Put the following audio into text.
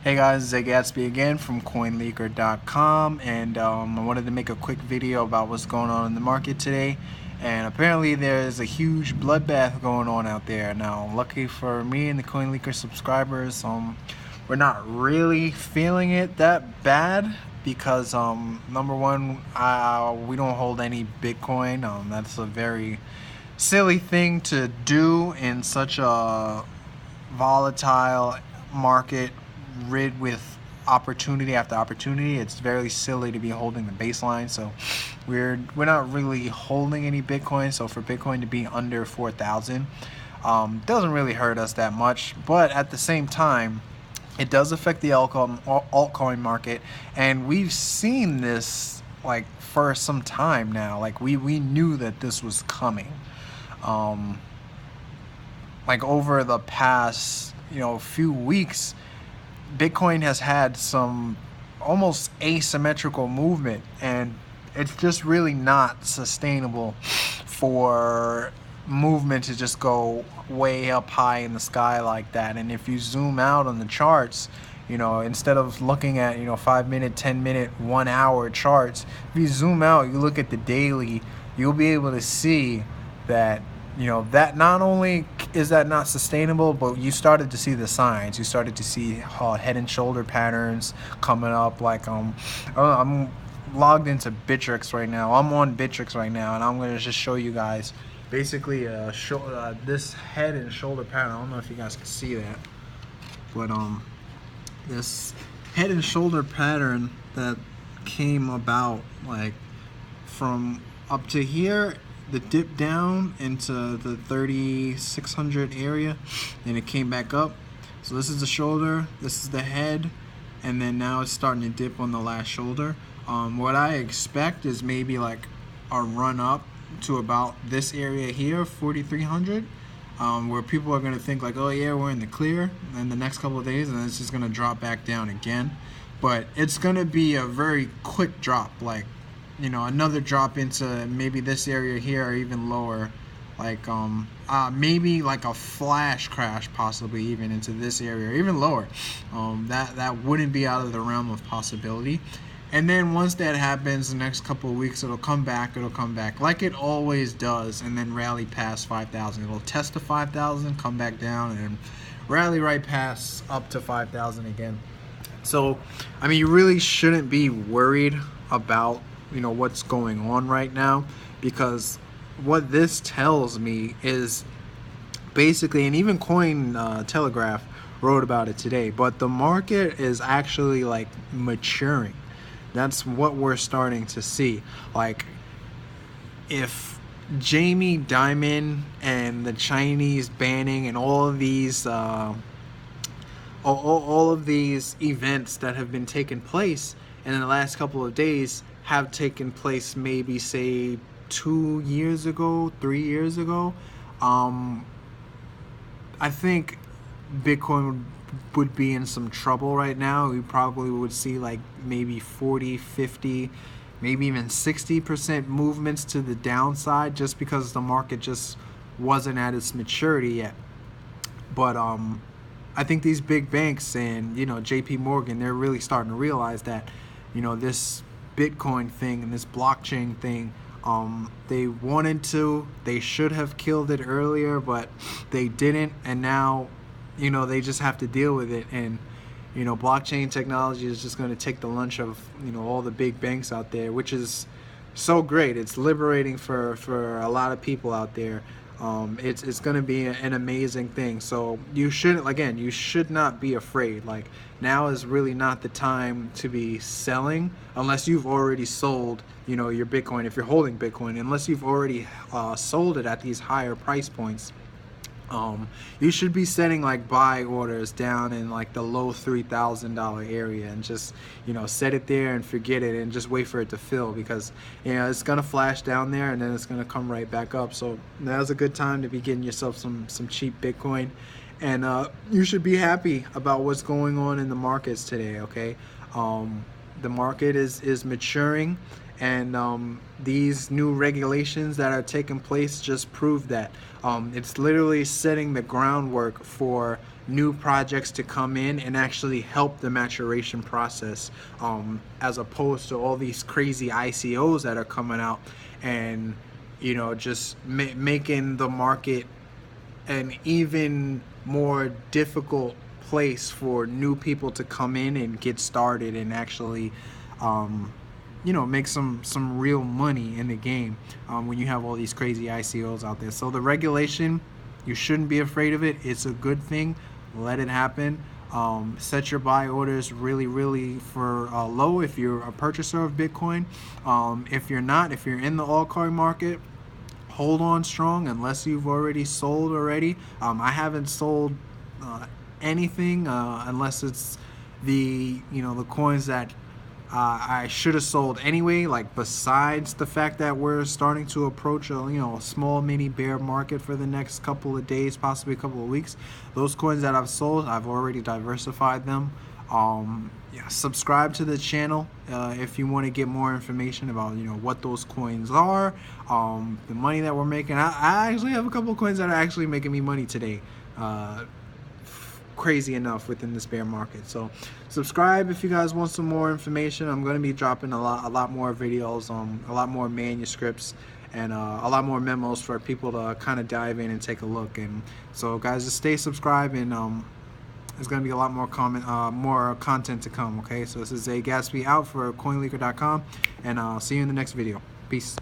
Hey guys, Zay.Gatsby again from coinleaker.com, and I wanted to make a quick video about what's going on in the market today. And apparently there's a huge bloodbath going on out there. Now, lucky for me and the CoinLeaker subscribers, we're not really feeling it that bad because number one, we don't hold any Bitcoin. That's a very silly thing to do in such a volatile market rid with opportunity after opportunity. It's very silly to be holding the baseline, so we're not really holding any Bitcoin. So for Bitcoin to be under 4,000 doesn't really hurt us that much, but at the same time it does affect the altcoin market, and we've seen this like for some time now. Like we knew that this was coming. Like over the past few weeks, Bitcoin has had some almost asymmetrical movement, and it's just really not sustainable for movement to just go way up high in the sky like that. And if you zoom out on the charts, instead of looking at 5-minute, 10-minute, 1-hour charts, if you zoom out, you look at the daily, you'll be able to see that that not only is that not sustainable, but you started to see the signs. You started to see head and shoulder patterns coming up. Like I'm logged into Bittrex right now. I'm on Bittrex right now, and I'm going to just show you guys basically this head and shoulder pattern. I don't know if you guys can see that, but this head and shoulder pattern that came about like from up to here, the dip down into the 3,600 area, and it came back up. So this is the shoulder, this is the head, and then now it's starting to dip on the last shoulder. What I expect is maybe like a run up to about this area here, 4,300, where people are going to think like, oh yeah, we're in the clear in the next couple of days, and then it's just going to drop back down again. But it's going to be a very quick drop, like another drop into maybe this area here or even lower, like maybe like a flash crash, possibly even into this area or even lower. That wouldn't be out of the realm of possibility. And then once that happens, the next couple of weeks it'll come back like it always does, and then rally past 5,000. It'll test to 5,000, come back down, and rally right past up to 5,000 again. So I mean, you really shouldn't be worried about what's going on right now, because what this tells me is basically, and even Telegraph wrote about it today, but the market is actually like maturing. That's what we're starting to see. Like if Jamie Dimon and the Chinese banning and all of these events that have been taking place in the last couple of days have taken place maybe say 2 years ago, 3 years ago, I think Bitcoin would be in some trouble right now. We probably would see like maybe 40, 50, maybe even 60% movements to the downside, just because the market just wasn't at its maturity yet. But I think these big banks and JP Morgan, they're really starting to realize that this Bitcoin thing and this blockchain thing, they should have killed it earlier, but they didn't, and now they just have to deal with it. And blockchain technology is just going to take the lunch of all the big banks out there, which is so great. It's liberating for a lot of people out there. It's going to be an amazing thing. So you should not be afraid. Like, now is really not the time to be selling unless you've already sold your Bitcoin. If you're holding Bitcoin, unless you've already sold it at these higher price points, you should be setting like buy orders down in like the low $3,000 area, and just set it there and forget it, and just wait for it to fill, because it's gonna flash down there and then it's gonna come right back up. So now's a good time to be getting yourself some cheap Bitcoin, and you should be happy about what's going on in the markets today. Okay, the market is maturing, and these new regulations that are taking place just prove that. It's literally setting the groundwork for new projects to come in and actually help the maturation process, as opposed to all these crazy ICOs that are coming out and, you know, just making the market an even more difficult place for new people to come in and get started and actually, you know, make some real money in the game, when you have all these crazy ICOs out there. So the regulation, you shouldn't be afraid of it. It's a good thing. Let it happen. Set your buy orders really for low if you're a purchaser of Bitcoin. If you're not, if you're in the altcoin market, hold on strong unless you've already sold already. I haven't sold anything unless it's the, you know, the coins that I should have sold anyway, like besides the fact that we're starting to approach a, you know, a small mini bear market for the next couple of days, possibly a couple of weeks. Those coins that I've sold, I've already diversified them. Yeah, subscribe to the channel if you want to get more information about, you know, what those coins are, the money that we're making. I actually have a couple of coins that are actually making me money today, crazy enough, within this bear market. So subscribe if you guys want some more information. I'm going to be dropping a lot more videos, a lot more manuscripts, and a lot more memos for people to kind of dive in and take a look. And so guys, just stay subscribed, and there's going to be a lot more more content to come. Okay, so this is Zay.Gatsby out for coinleaker.com, and I'll see you in the next video. Peace.